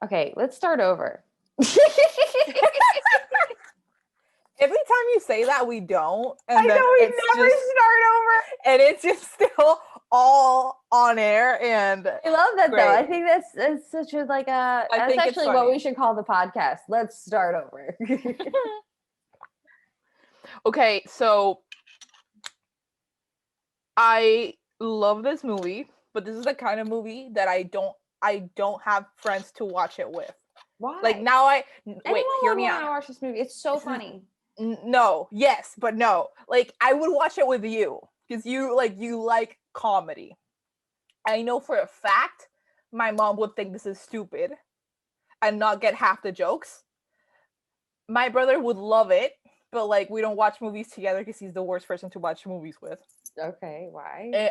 Okay, let's start over. Every time you say that, we don't, and I then know we it's never just start over. and it's just still all on air. And I love that great. though. I think that's such a I that's think it's actually what funny. we should call the podcast. Let's start over. Okay, so I love this movie, but this is the kind of movie that I don't have friends to watch it with. Why? Like now wait, Anyone hear would me want out. to watch this movie. It's so funny. No, yes, but no. Like I would watch it with you because you like comedy. I know for a fact my mom would think this is stupid and not get half the jokes. My brother would love it, but like we don't watch movies together because he's the worst person to watch movies with. Okay, why?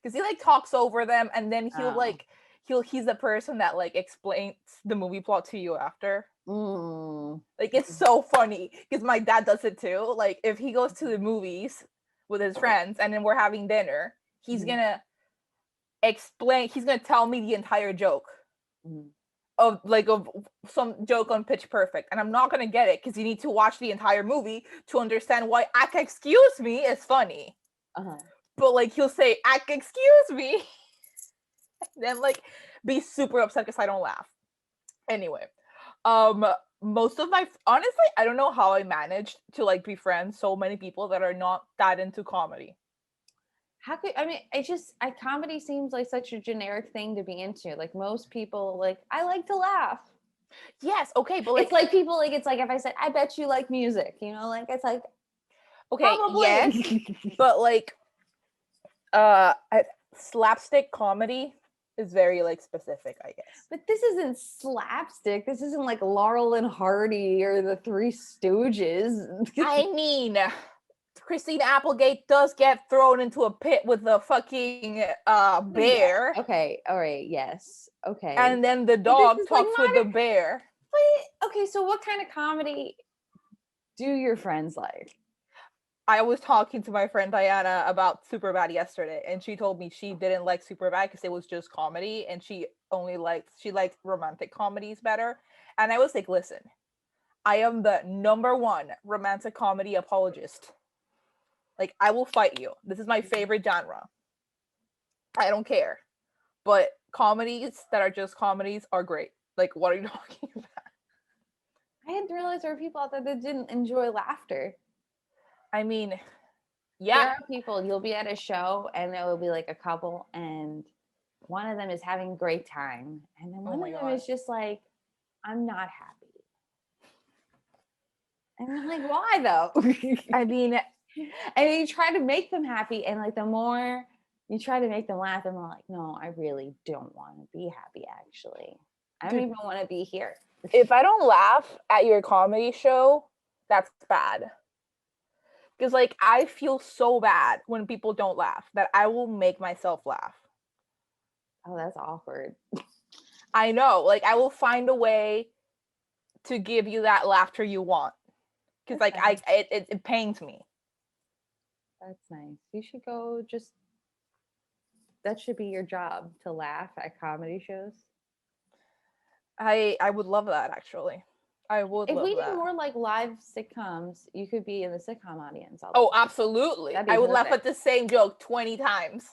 Because he like talks over them, and then Oh. he's the person that like explains the movie plot to you after. Mm. Like it's so funny because my dad does it too. Like if he goes to the movies with his friends and then we're having dinner, he's gonna tell me the entire joke of some joke on Pitch Perfect, and I'm not gonna get it because you need to watch the entire movie to understand why "Ack, excuse me" is funny. But like he'll say "Ack, excuse me," then like be super upset because I don't laugh. Anyway, most of my honestly, I don't know how I managed to like befriend so many people that are not that into comedy. How could comedy seems like such a generic thing to be into. Like most people, like I like to laugh. Yes, okay, but like It's like people like it's like if I said I bet you like music, like it's like okay, probably. yes, but like slapstick comedy is very like specific, I guess. But this isn't slapstick. This isn't like Laurel and Hardy or the Three Stooges. I mean, Christina Applegate does get thrown into a pit with a fucking bear. Yeah. Okay. All right. Yes. Okay. And then the But dog this is like talks with the bear. okay. So what kind of comedy do your friends like? I was talking to my friend Diana about Superbad yesterday, and she told me she didn't like Superbad because it was just comedy, and she liked romantic comedies better. And I was like, listen, I am the number one romantic comedy apologist. Like, I will fight you. This is my favorite genre. I don't care. But comedies that are just comedies are great. Like, what are you talking about? I didn't realize there were people out there that didn't enjoy laughter. I mean, There yeah. are people, you'll be at a show and there will be like a couple and one of them is having a great time. And then one of them is just like, I'm not happy. And I'm like, why though? I mean, and you try to make them happy. And like the more you try to make them laugh, and they're like, no, I really don't want to be happy actually. I don't even want to be here. If I don't laugh at your comedy show, that's bad. Because like I feel so bad when people don't laugh that I will make myself laugh. Oh, that's awkward. I know. Like I will find a way to give you that laughter you want. Because like nice. it pains me. That's nice. You should go that should be your job, to laugh at comedy shows. I would love that actually. I would If love we that. did more like live sitcoms, you could be in the sitcom audience. Oh, absolutely. I would laugh at the same joke 20 times.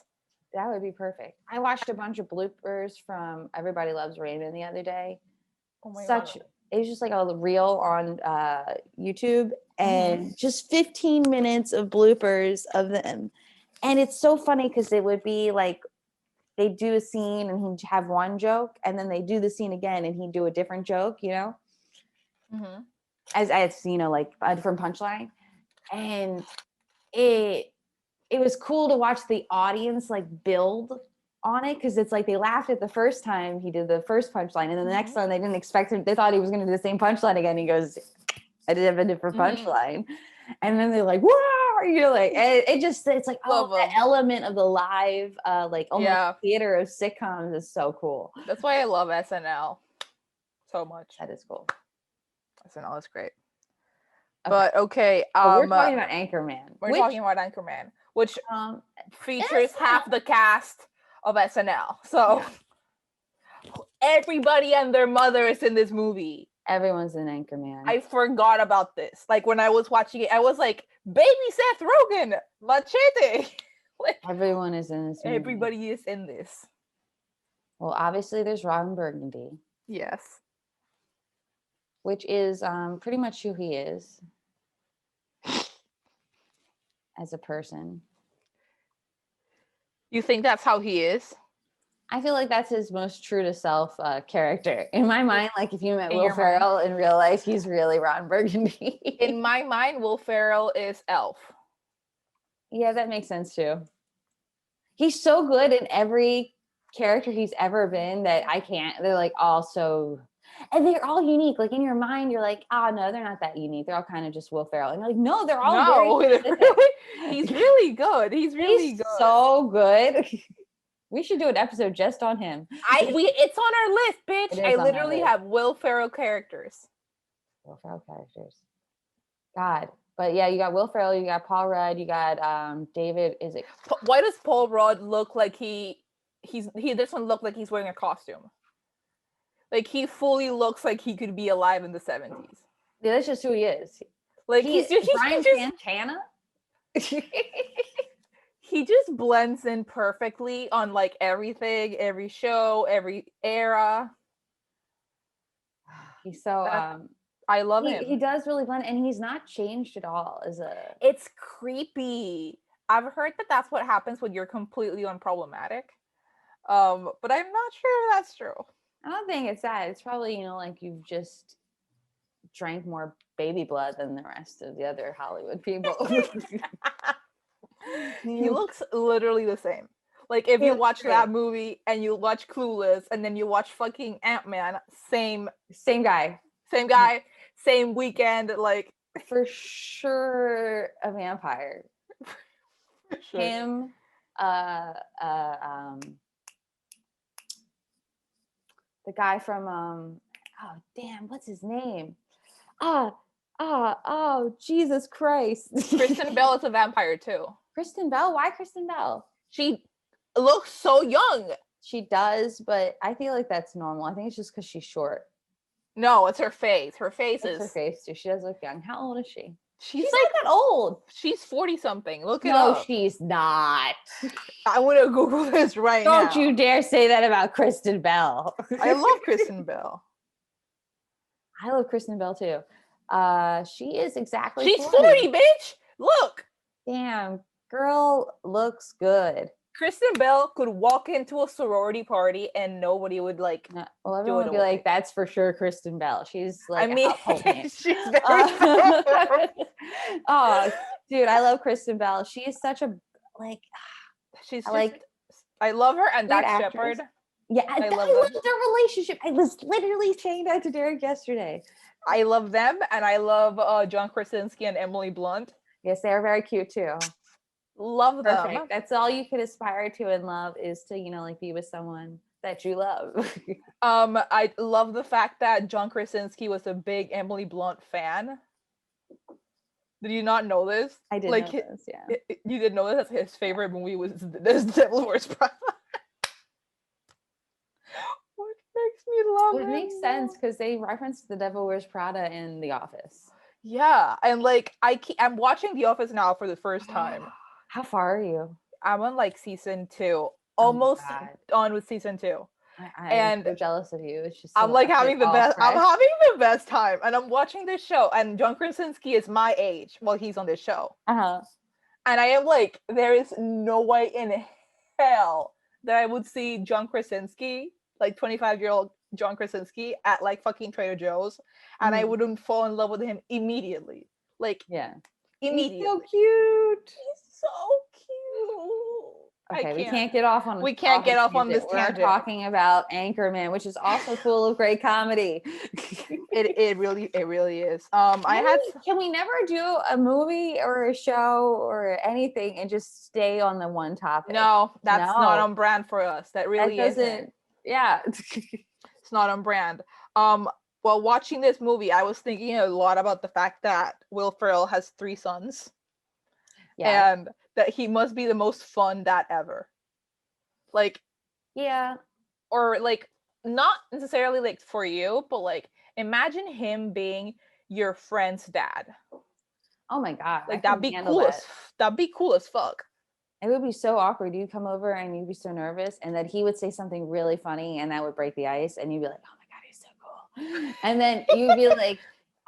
That would be perfect. I watched a bunch of bloopers from Everybody Loves Raymond the other day. Oh my God. It was just like a reel on YouTube and just 15 minutes of bloopers of them. And it's so funny because it would be like they do a scene and he'd have one joke and then they do the scene again and he'd do a different joke, as like a different punchline. And it was cool to watch the audience like build on it because it's like they laughed at the first time he did the first punchline and then the next time they didn't expect him. They thought he was going to do the same punchline again. He goes, I did have a different punchline. And then they're like, wow, like it's like, the element of the live like almost theater of sitcoms is so cool. That's why I love SNL so much. That is cool. SNL is great. But okay, we're talking about Anchorman. We're talking about Anchorman, which features half the cast of SNL. So Everybody and their mother is in this movie. Everyone's in Anchorman. I forgot about this. Like when I was watching it, I was like, "Baby Seth Rogen, Machete." Like, everyone is in this movie. everybody is in this. Well, obviously there's Ron Burgundy. Yes. Which is pretty much who he is as a person. You think that's how he is? I feel like that's his most true to self character. In my mind, like if you met In Will your Ferrell in real life, he's really Ron Burgundy. In my mind, Will Ferrell is Elf. Yeah, that makes sense too. He's so good in every character he's ever been that I can't. They're like all so, and they're all unique. Like in your mind, you're like, oh no, they're not that unique. They're all kind of just Will Ferrell. And you're like, no, they're all very specific. He's really good. He's really good. So good. We should do an episode just on him. It's on our list, bitch. I literally have Will Ferrell characters. Will Ferrell characters. God. But yeah, you got Will Ferrell, you got Paul Rudd, you got David. Is it? Why does Paul Rudd look like he doesn't look like he's wearing a costume? Like he fully looks like he could be alive in the 70s. Yeah, that's just who he is. Like he's Brian Santana. He just blends in perfectly on like everything, every show, every era. He's so I love him. He does really blend, and he's not changed at all. It's creepy. I've heard that that's what happens when you're completely unproblematic. But I'm not sure that's true. I don't think it's that. It's probably, like you've just drank more baby blood than the rest of the other Hollywood people. He looks literally the same. Like if you watch that movie and you watch Clueless and then you watch fucking Ant-Man, same guy, same weekend, like for sure a vampire. Sure. Him, the guy from oh damn, what's his name? Oh Jesus Christ. Kristen Bell is a vampire too. Kristen Bell? Why Kristen Bell? She looks so young. She does, but I feel like that's normal. I think it's just because she's short. No, it's her face. Her face her face too. She does look young. How old is she? She's like not that old. She's 40 something. Look it up. No, she's not. I want to Google this right now. Don't you dare say that about Kristen Bell. I love Kristen Bell. I love Kristen Bell too. She is exactly. She's 40, bitch. Look. Damn, girl looks good. Kristen Bell could walk into a sorority party and nobody would like. Well, everyone would be like, "That's for sure, Kristen Bell." She's like, I mean, she's very. Oh, dude, I love Kristen Bell. She is such a like. She's like. I love her and Dax Shepard. Yeah, I love their relationship. I was literally saying that to Derek yesterday. I love them, and I love John Krasinski and Emily Blunt. Yes, they're very cute too. Love them. Perfect. That's all you could aspire to in love is to, like be with someone that you love. I love the fact that John Krasinski was a big Emily Blunt fan. Did you not know this? I did know this, yeah. You didn't know this? His favorite movie was The Devil Wears Prada. What makes me love it? It makes sense because they referenced The Devil Wears Prada in The Office. Yeah, and like I'm watching The Office now for the first time. How far are you? I'm on like season 2, almost on with season 2. I'm so jealous of you. It's just I'm like having the best. I'm having the best time, and I'm watching this show. And John Krasinski is my age while he's on this show. And I am like, there is no way in hell that I would see John Krasinski, like 25-year-old John Krasinski, at like fucking Trader Joe's, and I wouldn't fall in love with him immediately. Like, immediately. He's so cute. He's so cute. Okay, we can't get off on. We can't get off on this tangent. We're talking about Anchorman, which is also full of great comedy. It really is. Can we never do a movie or a show or anything and just stay on the one topic? No, that's not on brand for us. That really isn't. Yeah, it's not on brand. While watching this movie, I was thinking a lot about the fact that Will Ferrell has 3 sons. Yeah. And that he must be the most fun dad ever. Like, yeah. Or like not necessarily like for you, but like imagine him being your friend's dad. Oh my God, I Like couldn't handle that. that'd be cool as fuck. It would be so awkward. You'd come over and you'd be so nervous, and then he would say something really funny, and that would break the ice, and you'd be like, "Oh my God, he's so cool!" And then you'd be like,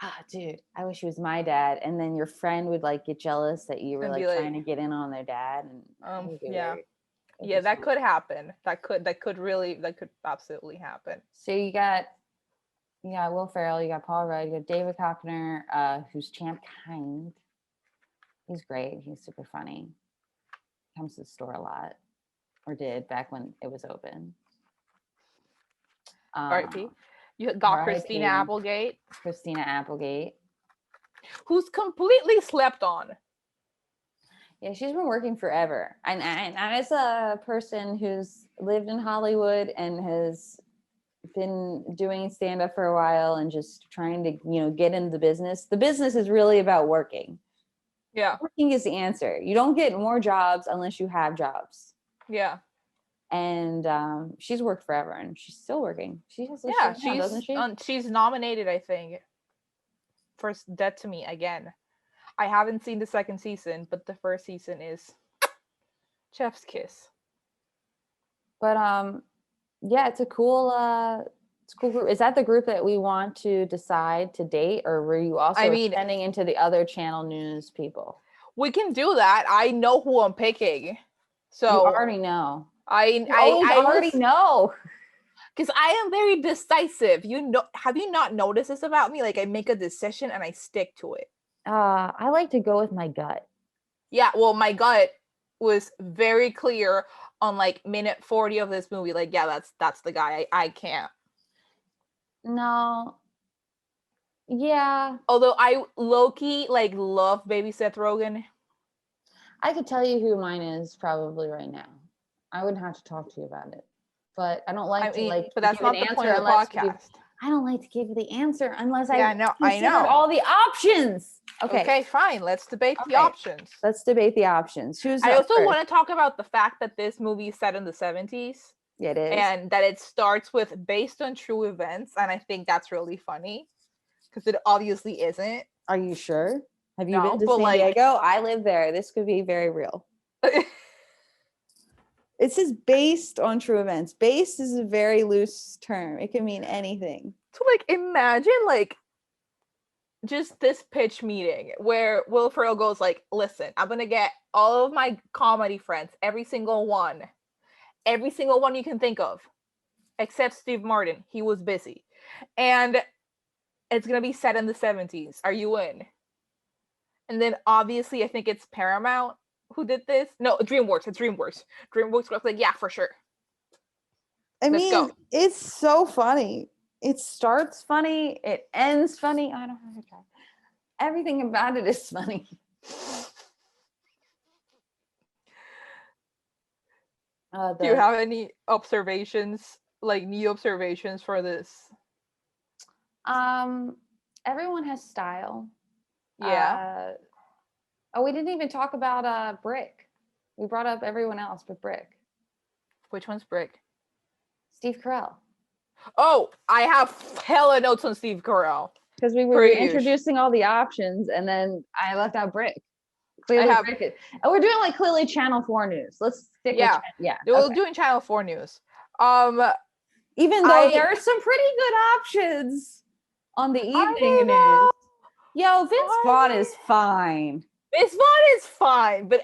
"Ah, oh, dude, I wish he was my dad." And then your friend would like get jealous that you were And like be like, trying to get in on their dad, and it would be yeah. weird. Yeah, that could happen. That could absolutely happen. So you got Will Ferrell, you got Paul Rudd, you got David Koechner, who's Champ Kind. He's great. He's super funny. Comes to the store a lot, or did back when it was open. R.I.P. You got Christina Applegate. Christina Applegate, who's completely slept on. Yeah, she's been working forever. And as a person who's lived in Hollywood and has been doing stand-up for a while and just trying to, get into the business is really about working. Yeah. Working is the answer. You don't get more jobs unless you have jobs. Yeah. And she's worked forever and she's still working. She has now, doesn't she? She's nominated, I think, for Dead to Me again. I haven't seen the second season, but the first season is chef's kiss. But yeah, it's a cool group. Is that the group that we want to decide to date, or were you also extending into the other channel news people? We can do that. I know who I'm picking. So you already know. I already know. Because I am very decisive. Have you not noticed this about me? Like I make a decision and I stick to it. I like to go with my gut. Yeah, well, my gut was very clear on like minute 40 of this movie. Like, yeah, that's the guy. I can't. No. Yeah. Although I low-key like love baby Seth Rogen. I could tell you who mine is probably right now. I wouldn't have to talk to you about it. But I don't like but that's not the point of the podcast. I don't like to give you the answer unless I know all the options. Okay, fine. Let's debate the options. Let's debate the options. I also want to talk about the fact that this movie is set in the 70s. Yeah, it is. And that it starts with based on true events. And I think that's really funny because it obviously isn't. Are you sure? Have you been to San Diego? I live there. This could be very real. It says based on true events. Based is a very loose term. It can mean anything. So like imagine like just this pitch meeting where Will Ferrell goes like, listen, I'm gonna get all of my comedy friends, every single one you can think of, except Steve Martin. He was busy. And it's gonna be set in the 70s. Are you in? And then obviously I think it's Paramount who did this. No, DreamWorks. It's DreamWorks. DreamWorks was like, yeah, for sure. Let's go. It's so funny. It starts funny. It ends funny. I don't know how to try. Everything about it is funny. Do you have any observations, like new observations for this? Everyone has style. Yeah. We didn't even talk about Brick. We brought up everyone else but Brick. Which one's Brick? Steve Carell. Oh, I have hella notes on Steve Carell. Because we were introducing all the options, and then I left out Brick. Clearly, Brick. And we're doing like clearly Channel 4 news. Let's stick with we're doing Channel 4 news. Even though there are some pretty good options on the evening news. Yo, Vince Vaughn is fine. Vince Vaughn is fine, but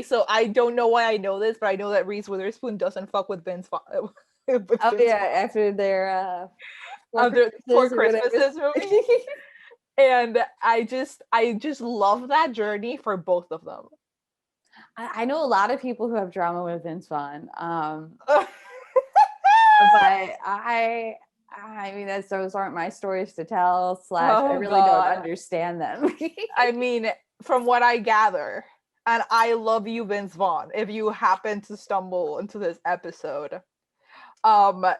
so I don't know why I know this, but I know that Reese Witherspoon doesn't fuck with Vince Vaughn. After their Four Christmases movie. And I just love that journey for both of them. I know a lot of people who have drama with Vince Vaughn. But I mean, those aren't my stories to tell. I really don't understand them. I mean, from what I gather, and I love you, Vince Vaughn, if you happen to stumble into this episode,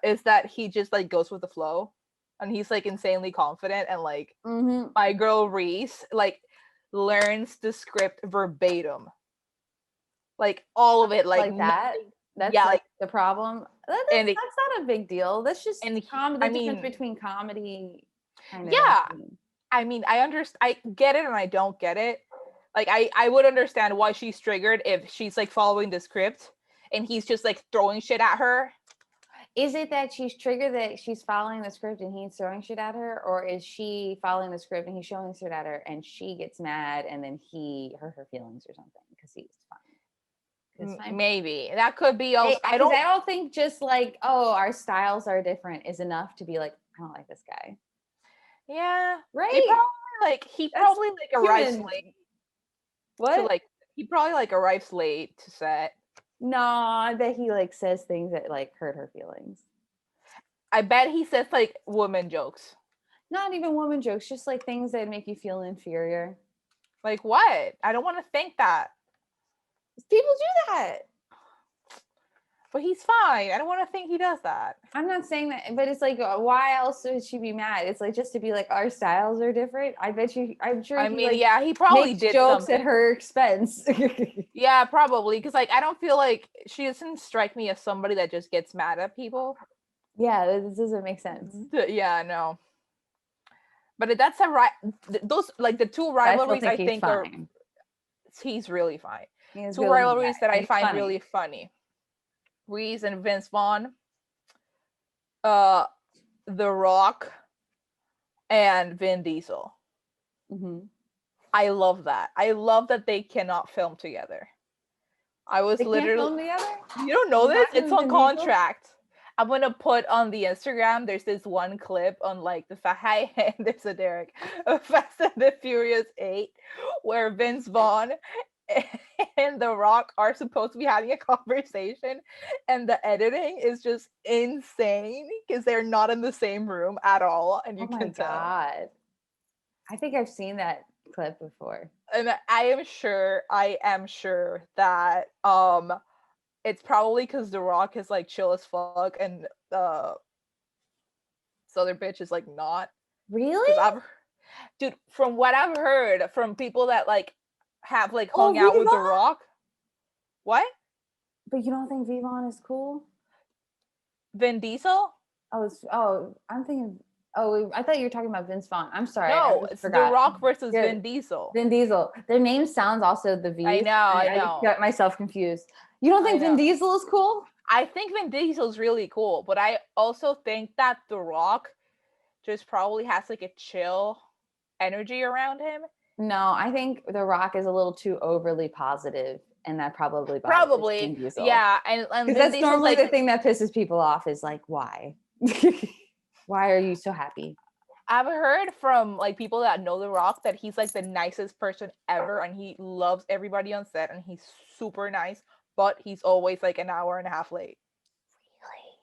is that he just like goes with the flow, and he's like insanely confident, and like my girl Reese like learns the script verbatim, like all of it, like that. That's the problem. And That's not a big deal. That's just and the difference between comedy kind of yeah, and I mean, I get it and I don't get it. Like I would understand why she's triggered if she's like following the script and he's just like throwing shit at her. Is it that she's triggered that she's following the script and he's throwing shit at her, or is she following the script and he's showing shit at her and she gets mad and then he hurt her feelings or something because he's fine? Maybe that could be also. I don't think just like, oh, our styles are different is enough to be like, I don't like this guy. Yeah, right. He probably arrives late. What? He probably like arrives late to set. No, I bet he like says things that like hurt her feelings. I bet he says like woman jokes. Not even woman jokes, just like things that make you feel inferior. Like what? I don't want to think that. People do that. But he's fine. I don't want to think he does that. I'm not saying that, but it's like, why else would she be mad? It's like just to be like, our styles are different. I bet you. I'm sure. I mean, yeah, he probably did jokes something at her expense. Yeah, probably, because like I don't feel like she doesn't strike me as somebody that just gets mad at people. Yeah, this doesn't make sense. Yeah, no. But that's those like the two rivalries I think are. He's really fine. Two rivalries that I find really funny. Reese and Vince Vaughn, The Rock, and Vin Diesel. Mm-hmm. I love that. I love that they cannot film together. They can't film together? You don't know this? It's on contract. I'm gonna put on the Instagram. There's this one clip on like the there's a Derek of Fast and the Furious 8 where Vince Vaughn and The Rock are supposed to be having a conversation, and the editing is just insane because they're not in the same room at all, and you can tell. God. I think I've seen that clip before. And I am sure that it's probably because The Rock is like chill as fuck and this other bitch is like not. Really? Dude, from what I've heard from people that like have like hung out with The Rock. What? But you don't think Vivon is cool? Vin Diesel? I'm thinking. Oh, I thought you were talking about Vince Vaughn. I'm sorry. No, it's The Rock versus Vin Diesel. Vin Diesel. Their name sounds also the V. I know. I got myself confused. You don't think Vin Diesel is cool? I think Vin Diesel is really cool, but I also think that The Rock just probably has like a chill energy around him. No, I think The Rock is a little too overly positive, and that probably Vin Diesel. Yeah, and that's normally the thing that pisses people off is like, why? Why are you so happy? I've heard from like people that know The Rock that he's like the nicest person ever, and he loves everybody on set, and he's super nice, but he's always like an hour and a half late. Really?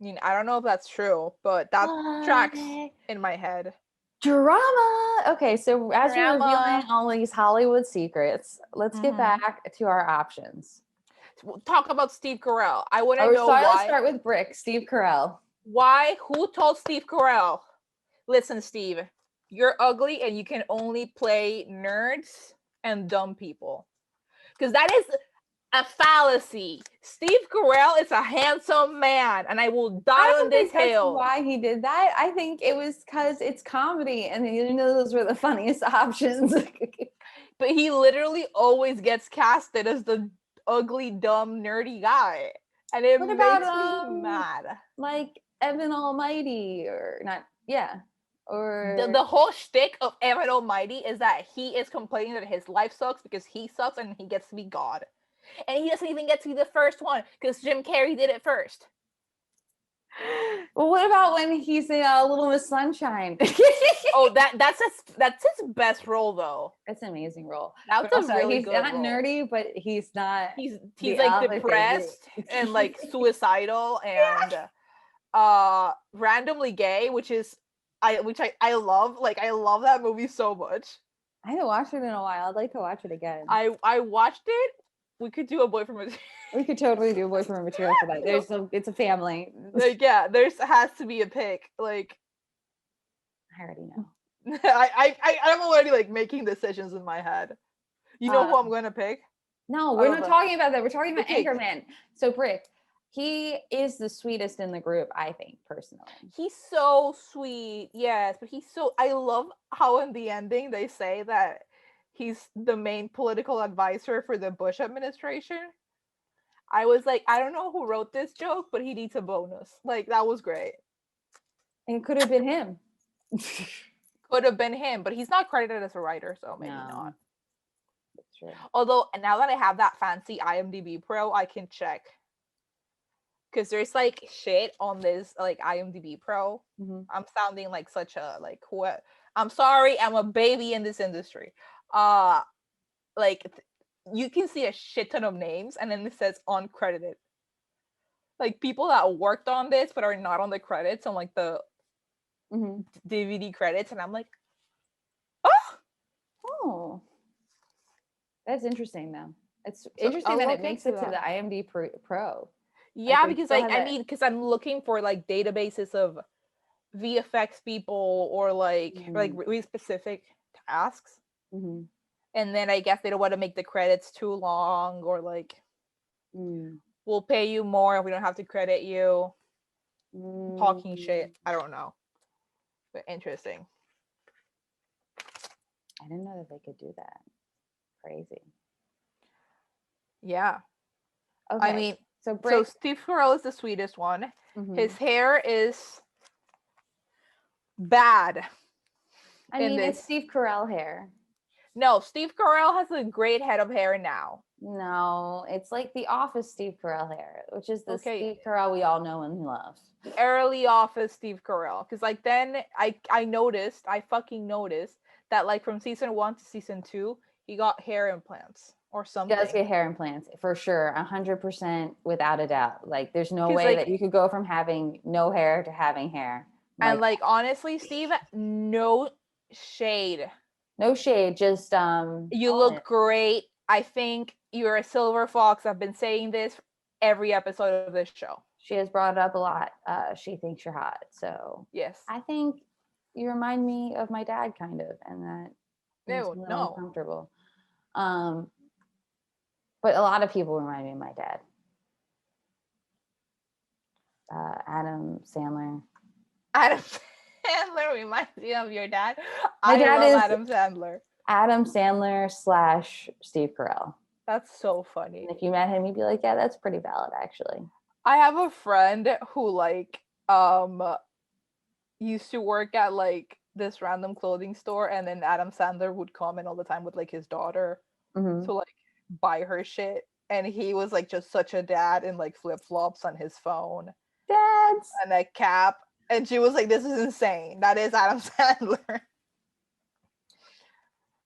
I mean, I don't know if that's true, but that tracks in my head. Drama. Okay, so as we're revealing all these Hollywood secrets, let's get back to our options. Talk about Steve Carell. I want to know why. Let's start with Brick. Steve Carell. Why? Who told Steve Carell? Listen, Steve, you're ugly and you can only play nerds and dumb people. Because that is a fallacy. Steve Carell is a handsome man, and I will die on this hill. Why he did that? I think it was because it's comedy, and you know those were the funniest options. But he literally always gets casted as the ugly, dumb, nerdy guy, and it makes me mad. Like Evan Almighty, or not? Yeah, or the whole shtick of Evan Almighty is that he is complaining that his life sucks because he sucks, and he gets to be God, and he doesn't even get to be the first one because Jim Carrey did it first. Well, what about when he's in Little Miss Sunshine? Oh, that's his best role though. That's an amazing role. That's a really good role. He's not nerdy, but he's not. He's like depressed and like suicidal and randomly gay, which I love. Like I love that movie so much. I haven't watched it in a while. I'd like to watch it again. I watched it. We could do a boyfriend material. We could totally do a boyfriend material for that. It's a family. Like, yeah, has to be a pick. Like, I already know. I'm already like making decisions in my head. You know who I'm gonna pick? No, we're not Of talking about that. We're talking about okay. Anchorman. So Brick, he is the sweetest in the group, I think, personally. He's so sweet, yes, but he's so. I love how in the ending they say that he's the main political advisor for the Bush administration. I was like, I don't know who wrote this joke, but he needs a bonus. Like that was great. And it could have been him. Could have been him, but he's not credited as a writer, so maybe No, not. that's true. Although now that I have that fancy IMDb Pro, I can check because there's like shit on this like IMDb Pro. Mm-hmm. I'm sounding like such a like what? I'm sorry, I'm a baby in this industry. Like you can see a shit ton of names, and then it says uncredited. Like people that worked on this but are not on the credits on like the DVD credits, and I'm like, oh, that's interesting though. It's so interesting I'll that look it makes into it to the that. IMDb Pro. Yeah, they because still like have I it. mean, because I'm looking for like databases of VFX people or like really specific tasks, and then I guess they don't want to make the credits too long, or like we'll pay you more if we don't have to credit you. Talking shit. I don't know, but interesting. I didn't know that they could do that. Crazy. Yeah. Okay. I mean, so Steve Carell is the sweetest one. His hair is bad. I mean, it's Steve Carell hair. No, Steve Carell has a great head of hair now. No, it's like the Office Steve Carell hair, which is the Steve Carell we all know and love. Early Office Steve Carell, because like then I fucking noticed that like from season 1 to season 2 he got hair implants or something. He does get hair implants for sure, 100% without a doubt. Like there's no way that you could go from having no hair to having hair. And like honestly, Steve, no shade. No shade, just you look great. I think you're a silver fox. I've been saying this every episode of this show. She has brought it up a lot. She thinks you're hot. So yes, I think you remind me of my dad kind of, and that makes me a little uncomfortable. But a lot of people remind me of my dad. Adam Sandler. Adam Sandler reminds you of your dad. I love Adam Sandler. Adam Sandler / Steve Carell. That's so funny. And if you met him, you'd be like, yeah, that's pretty valid, actually. I have a friend who like used to work at like this random clothing store, and then Adam Sandler would come in all the time with like his daughter to like buy her shit, and he was like just such a dad in like flip-flops on his phone, dads and a cap, and she was like, this is insane. That is Adam Sandler.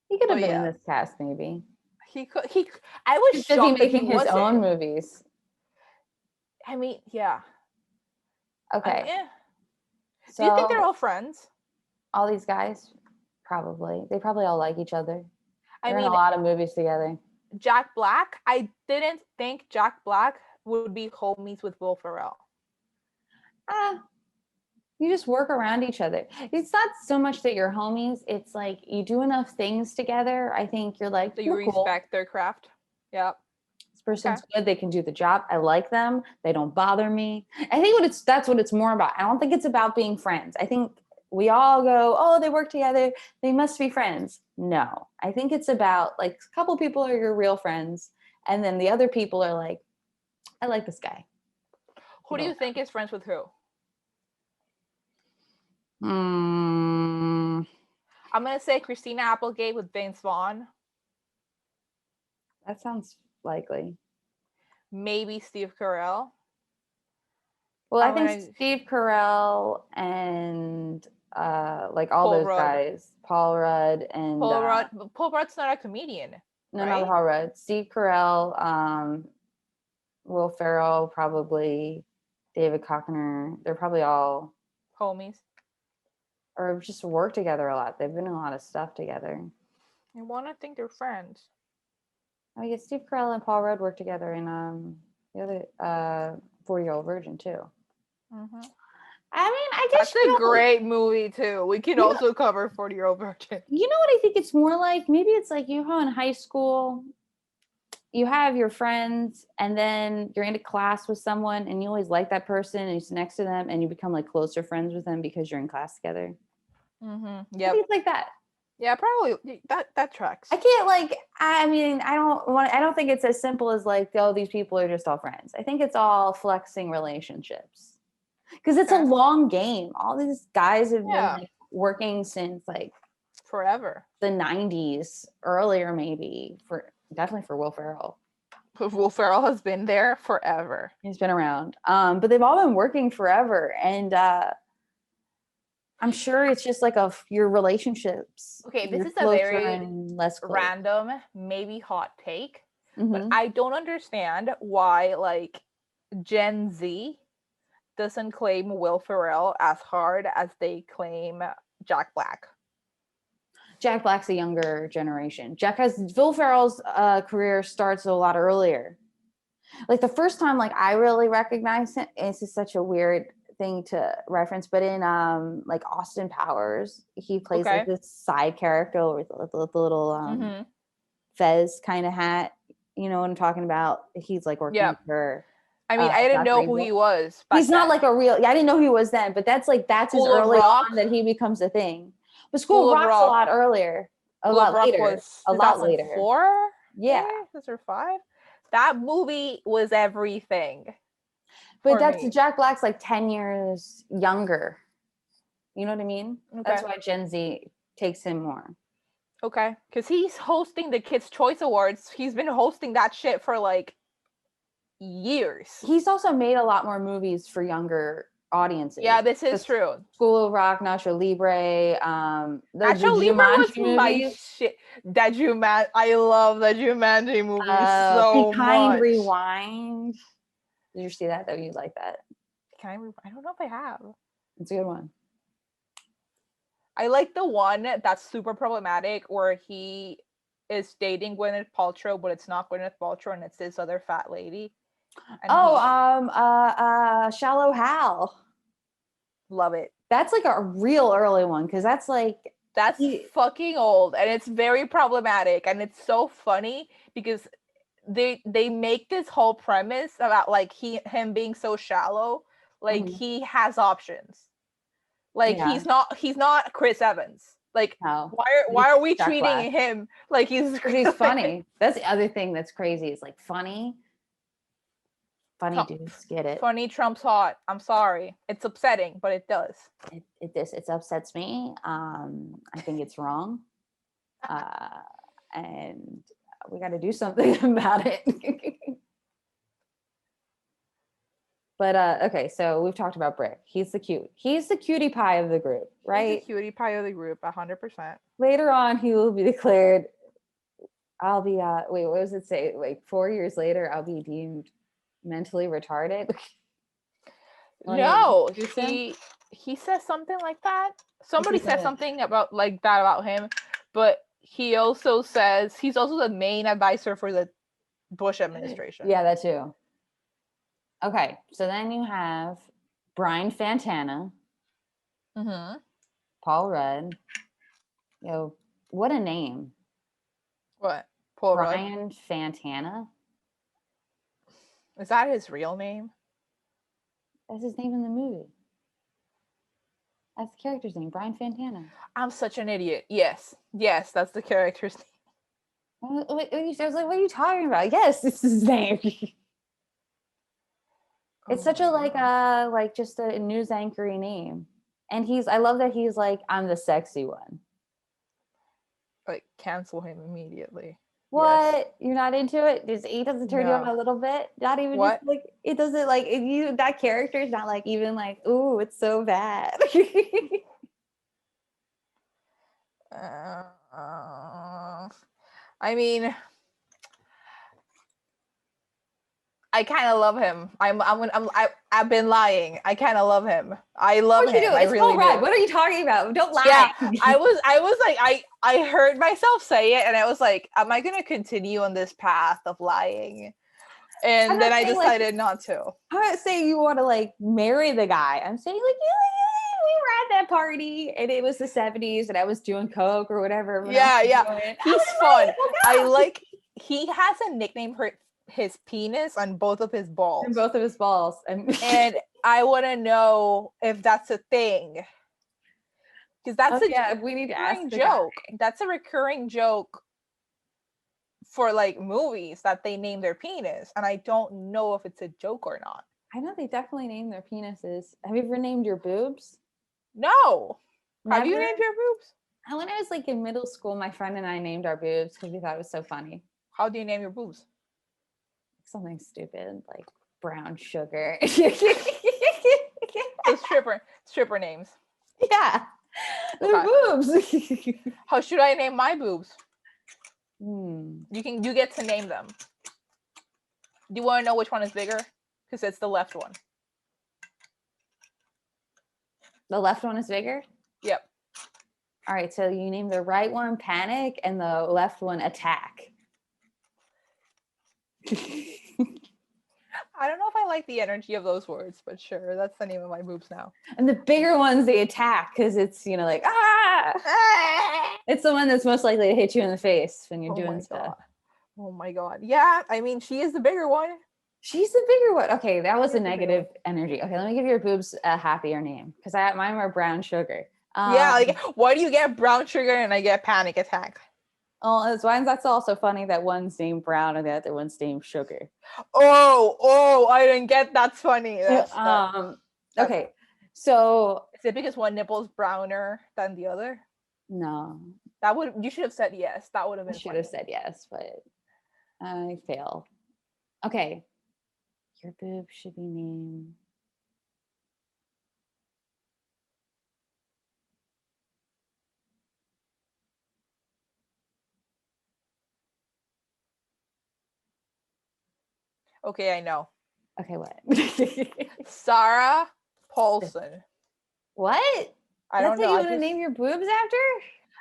He could have been in this cast, maybe. He I was shocked that making his own movies. I mean, yeah. Okay. So, do you think they're all friends? All these guys? Probably. They probably all like each other. They're in a lot of movies together. Jack Black, I didn't think Jack Black would be homies with Will Ferrell. You just work around each other. It's not so much that you're homies. It's like you do enough things together. I think you're like, so you respect their craft. Yeah. This person's good. They can do the job. I like them. They don't bother me. I think that's what it's more about. I don't think it's about being friends. I think we all go, oh, they work together, they must be friends. No, I think it's about like a couple people are your real friends, and then the other people are like, I like this guy. Who do you think is friends with who? I'm gonna say Christina Applegate with Vince Vaughn. That sounds likely. Maybe Steve Carell. Well, I think Steve Carell and like all those guys, Paul Rudd and Paul Rudd's not a comedian. No, not Paul Rudd. Steve Carell, Will Ferrell, probably David Cockner. They're probably all homies. Or just work together a lot. They've been in a lot of stuff together. I want to think they're friends. I guess Steve Carell and Paul Rudd work together in the other 40-Year-Old Virgin too. Mm-hmm. I mean, I guess that's a great movie too. We can also cover 40-Year-Old Virgin. You know what I think it's more like? Maybe it's like in high school, you have your friends, and then you're into class with someone, and you always like that person, and you sit next to them, and you become like closer friends with them because you're in class together. Yeah. Things like that. Yeah, probably that tracks. I can't like. I mean, I don't think it's as simple as like, oh, these people are just all friends. I think it's all flexing relationships because it's a long game. All these guys have been like working since like forever. The 90s, earlier maybe, for definitely for Will Ferrell. Will Ferrell has been there forever. He's been around. But they've all been working forever, and I'm sure it's just like your relationships. Okay, this is a very less random, maybe hot take, but I don't understand why like Gen Z doesn't claim Will Ferrell as hard as they claim Jack Black. Jack Black's a younger generation. Will Ferrell's career starts a lot earlier. Like the first time, like I really recognized him. This is such a weird thing to reference, but in like Austin Powers, he plays like this side character with the little fez kind of hat. You know what I'm talking about? He's like working for. I mean, I didn't know who he was. He's not like a real. I didn't know who he was then, but that's his early on that he becomes a thing. But School of Rock's a lot earlier, a lot later. Yeah, 2005. That movie was everything. But that's Jack Black's like 10 years younger. You know what I mean? Okay. That's why Gen Z takes him more. Okay, because he's hosting the Kids' Choice Awards. He's been hosting that shit for like years. He's also made a lot more movies for younger audiences. Yeah, this is true. School of Rock, Nacho Libre, Nacho Libre was my shit. I love the Jumanji movie so much. Rewind. Did you see that? Though you like that? I don't know if I have. It's a good one. I like the one that's super problematic where he is dating Gwyneth Paltrow, but it's not Gwyneth Paltrow and it's this other fat lady. Shallow Hal. Love it. That's like a real early one because that's fucking old and it's very problematic and it's so funny because they make this whole premise about like him being so shallow, like he has options. Like he's not Chris Evans. Like why are we treating him like he's funny? That's the other thing that's crazy. Is like funny dudes get it. Funny trumps hot. I'm sorry. It's upsetting, but it does. It upsets me. I think it's wrong. And we got to do something about it. But okay, so we've talked about Brick. He's the cutie pie of the group, right? He's the cutie pie of the group, 100%. Later on, he will be declared. I'll be wait, what does it say? Like 4 years later, I'll be deemed mentally retarded. No, he says something like that. Somebody said something about like that about him, but he also says he's also the main advisor for the Bush administration. Yeah, that too. Okay, so then you have Brian Fantana, Paul Rudd. Yo, what a name! What? Paul Brian Rudd? Fantana. Is that his real name? That's his name in the movie. That's the character's name, Brian Fantana. I'm such an idiot. Yes, that's the character's name. I was like, what are you talking about? Yes, it's his name. It's such a like just a news anchory name. And I love that he's like, I'm the sexy one. Like cancel him immediately. What? Yes. You're not into it? He doesn't turn you on a little bit? Not even just like it doesn't like that character is not like even like, ooh, it's so bad. I mean, I kind of love him. I've been lying. I kind of love him. I love him. It's really do. What are you talking about? Don't lie. Yeah, I was like, I heard myself say it, and I was like, am I gonna continue on this path of lying? And then I decided not to. I'm not saying you want to like marry the guy. I'm saying like, we were at that party, and it was the 70s, and I was doing coke or whatever. Yeah. He's fun. he has a nickname for his penis on both of his balls. And both of his balls. And I want to know if that's a thing. Because that's we need to ask recurring the joke. guy. That's a recurring joke for like movies that they name their penis. And I don't know if it's a joke or not. I know they definitely name their penises. Have you ever named your boobs? No. Never? Have you named your boobs? When I was like in middle school, my friend and I named our boobs because we thought it was so funny. How do you name your boobs? Something stupid like brown sugar. So stripper names. Yeah. They're boobs. How should I name my boobs? You get to name them. Do you want to know which one is bigger? Because it's the left one. The left one is bigger? Yep. All right, so you name the right one Panic and the left one Attack. I don't know if I like the energy of those words, but sure, that's the name of my boobs now. And the bigger one's the Attack because it's, like, It's the one that's most likely to hit you in the face when you're doing stuff. Oh my God. Yeah, I mean, she is the bigger one. She's the bigger one. Okay, that was a negative energy. Okay, let me give your boobs a happier name because mine were brown sugar. Yeah, like why do you get brown sugar and I get Panic Attack? Oh, that's also funny that one's named Brown and the other one's named Sugar. Oh, I didn't get that's funny. Okay, so is it because one nipple is browner than the other? No. You should have said yes. That would have been. I should have said yes, but I failed. Okay, your boob should be named. Okay, I know. Okay, what? Sarah Paulson. What? I don't know. That's what you want to name your boobs after?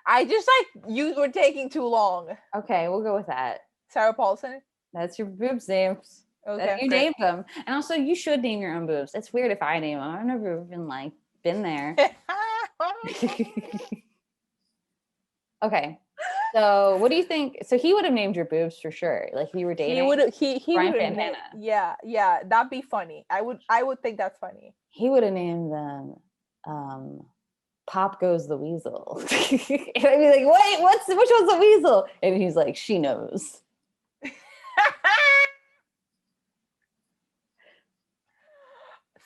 I just you were taking too long. Okay, we'll go with that. Sarah Paulson? That's your boobs names. Okay. You named them. And also you should name your own boobs. It's weird if I name them. I've never even been there. Okay. So what do you think? So he would have named your boobs for sure. Like you were dating. He would have Brian Fantana. Yeah, that'd be funny. I would think that's funny. He would have named them Pop Goes the Weasel. And I'd be like, wait, which one's the weasel? And he's like, she knows.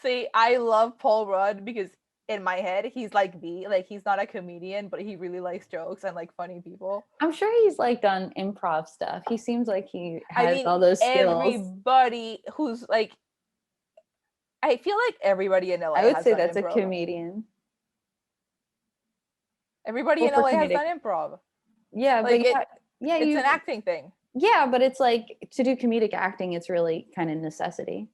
See, I love Paul Rudd because in my head he's like me. Like he's not a comedian, but he really likes jokes and like funny people. I'm sure he's done improv stuff. He seems like he has all those skills. Everybody who's like, I feel like everybody in LA. I would say that's improv. A comedian. Everybody in LA has done improv. Yeah, like it's an acting thing. Yeah, but it's like to do comedic acting, it's really kind of necessity.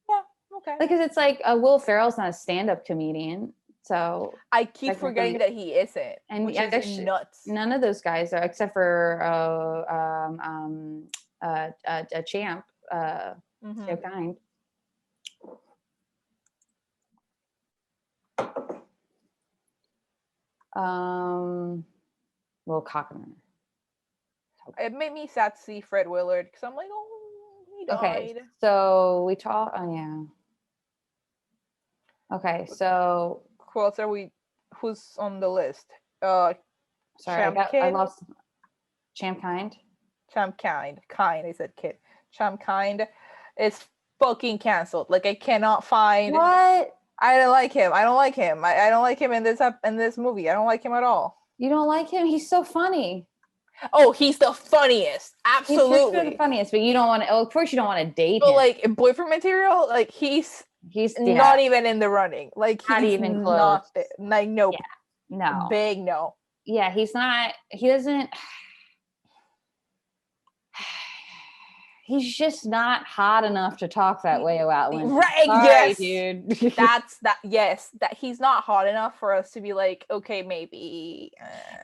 Yeah, okay. Because it's like Will Ferrell's not a stand-up comedian, so I keep forgetting that he isn't, and which is nuts. None of those guys are, except for a champ, so kind. Will Cockner. It made me sad to see Fred Willard because I'm like, oh, he died. Okay, so we talk. Oh yeah. Okay, so who else are we? Who's on the list? Sorry, I lost. Champ Kind. Champ Kind. I said kid. Champ Kind is fucking canceled. Like I cannot find. What? I don't like him. I don't like him in this movie. I don't like him at all. You don't like him? He's so funny. Oh, he's the funniest. Absolutely. He's the funniest, but you don't want to. Of course, you don't want to date him. But like boyfriend material, like he's not even in the running. Like not he's even close. Not, like nope. Yeah, no. Big no. Yeah, he's not. He doesn't. He's just not hot enough to talk that way about women. Right? Sorry, yes, dude. Yes, that he's not hot enough for us to be like, okay, maybe.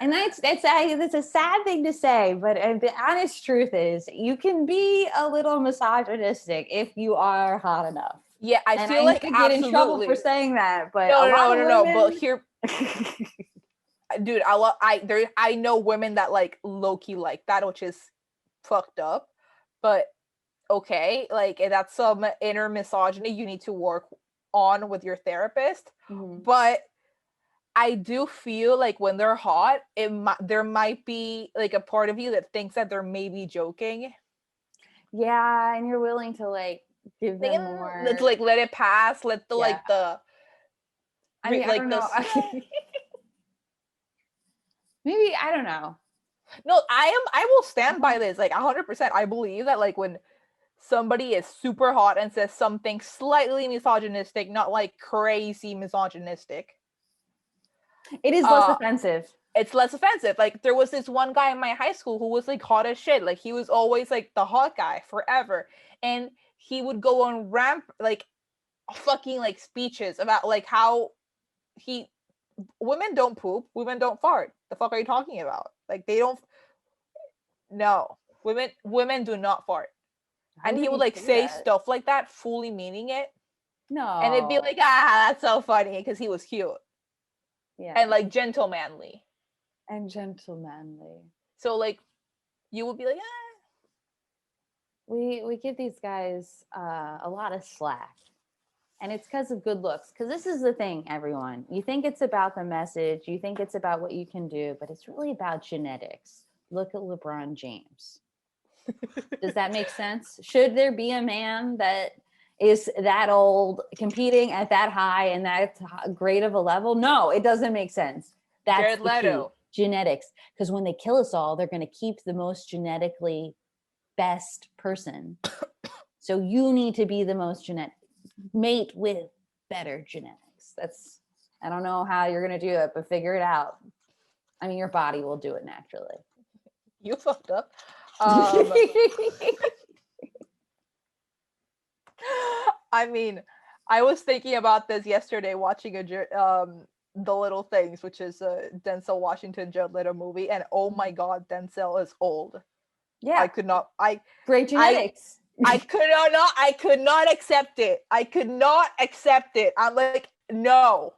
And that's a sad thing to say, but the honest truth is, you can be a little misogynistic if you are hot enough. Yeah, I feel like I get in trouble for saying that, but no. But here, dude, I know women that like low-key like that, which is fucked up, but okay, like that's some inner misogyny you need to work on with your therapist. Mhm. But I do feel like when they're hot, there might be like a part of you that thinks that they're maybe joking. Yeah, and you're willing to like give Like, them let's more. like let it pass. Let the Yeah. like the I mean, I like don't the know. Maybe I don't know. no. I will stand by this like 100%. I believe that like when somebody is super hot and says something slightly misogynistic, not like crazy misogynistic, It is less offensive. it's less offensive. Like there was this one guy in my high school who was like hot as shit. Like he was always like the hot guy forever. And he would go on like fucking like speeches about like how he women don't poop, women don't fart. The fuck are you talking about? Like they don't no. Women do not fart. Why And would he would he like say say that? stuff like that, fully meaning it. And it'd be No. like, ah, that's so funny because he was cute Yeah. and like gentlemanly. And gentlemanly. So like you would be like, ah. We give these guys a lot of slack. And it's because of good looks. Because this is the thing, everyone. You think it's about the message, you think it's about what you can do, but it's really about genetics. Look at LeBron James. Does that make sense? Should there be a man that is that old competing at that high and that great of a level? No, it doesn't make sense. That's Jared the key. Leto. Genetics. Because when they kill us all, they're going to keep the most genetically best person. So you need to be the most genetic mate with better genetics. That's I don't know how you're going to do it, but figure it out. I mean, your body will do it naturally. You fucked up. I mean, I was thinking about this yesterday watching The Little Things, which is a Denzel Washington Jared Leto movie, and oh my god, Denzel is old. Yeah. I could not Great genetics. I could not accept it. I could not accept it. I'm like, no,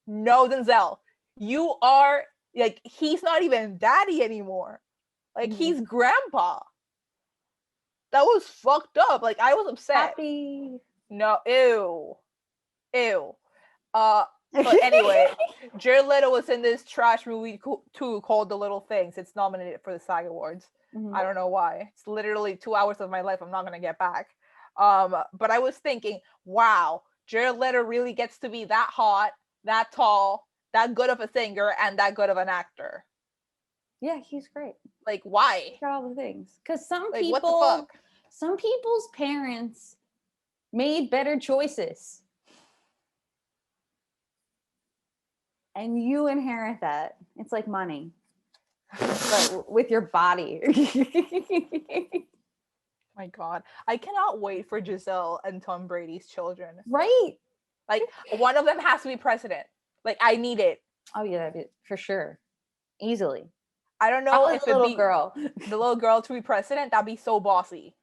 Denzel, you are like, he's not even daddy anymore. Like, he's grandpa. That was fucked up. Like, I was upset. Happy. No, ew. But anyway, Jared Leto was in this trash movie too called The Little Things. It's nominated for the SAG Awards. I don't know why. It's literally 2 hours of my life I'm not gonna get back. But I was thinking, wow, Jared Leto really gets to be that hot, that tall, that good of a singer, and that good of an actor. Yeah, he's great. Like, why? He's got all the things. Because some Like, people, what the fuck? some people's parents made better choices. And you inherit that. It's like money, but with your body. My God, I cannot wait for Giselle and Tom Brady's children. Right? Like, one of them has to be president. Like, I need it. Oh yeah, that'd be, for sure, easily. I don't know if the little girl, the little girl to be president. That'd be so bossy.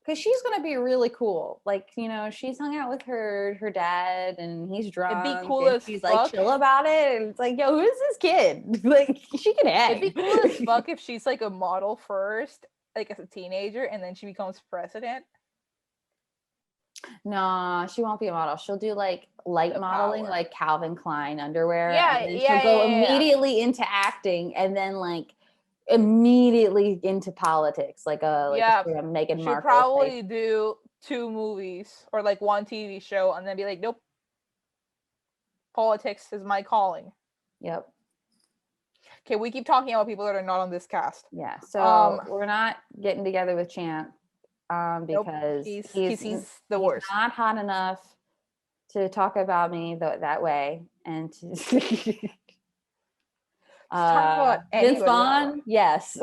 Because she's gonna be really cool. Like, you know, she's hung out with her dad, and he's drunk. It'd be cool and as she's fuck. like chill about it. And it's like, yo, who's this kid? Like, she can hang. It'd be cool as fuck if she's like a model first, like as a teenager, and then she becomes president. No, she won't be a model. She'll do like light modeling, power. like Calvin Klein underwear. Yeah, and then yeah, she'll go yeah. immediately into acting, and then like immediately into politics, like a Meghan Markle. She'll probably do 2 movies or like 1 TV show, and then be like, nope, politics is my calling. Yep. Okay, we keep talking about people that are not on this cast. Yeah, so we're not getting together with Champ because he's the worst. Not hot enough to talk about me that way, and to Vince Vaughn, yes.